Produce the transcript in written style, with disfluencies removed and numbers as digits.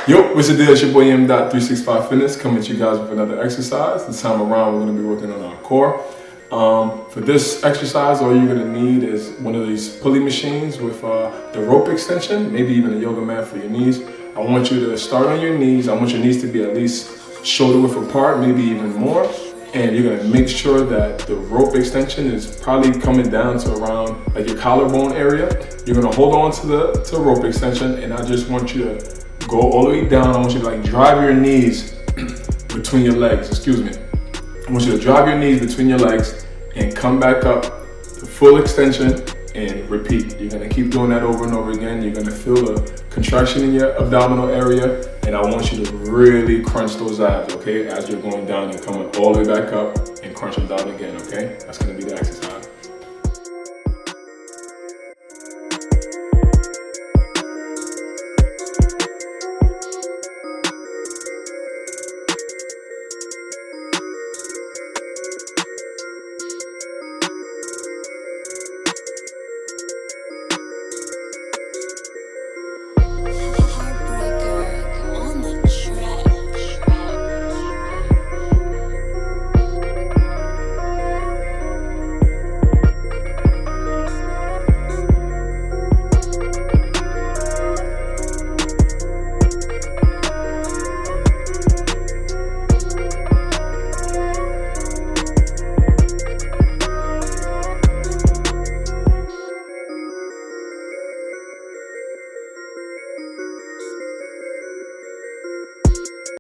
Yo, what's the deal? It's your boy M.365 Fitness coming to you guys with another exercise. This time around, we're going to be working on our core. For this exercise, all you're going to need is one of these pulley machines with the rope extension, maybe even a yoga mat for your knees. I want you to start on your knees. I want your knees to be at least shoulder width apart, maybe even more. And you're going to make sure that the rope extension is probably coming down to around like your collarbone area. You're going to hold on to the rope extension, and I just want you to go all the way down. I want you to drive your knees between your legs, I want you to drive your knees between your legs and come back up to full extension and repeat. You're gonna keep doing that over and over again. You're gonna feel the contraction in your abdominal area, and I want you to really crunch those abs, okay? As you're going down and coming all the way back up and crunch them down again, okay? That's gonna be the exercise.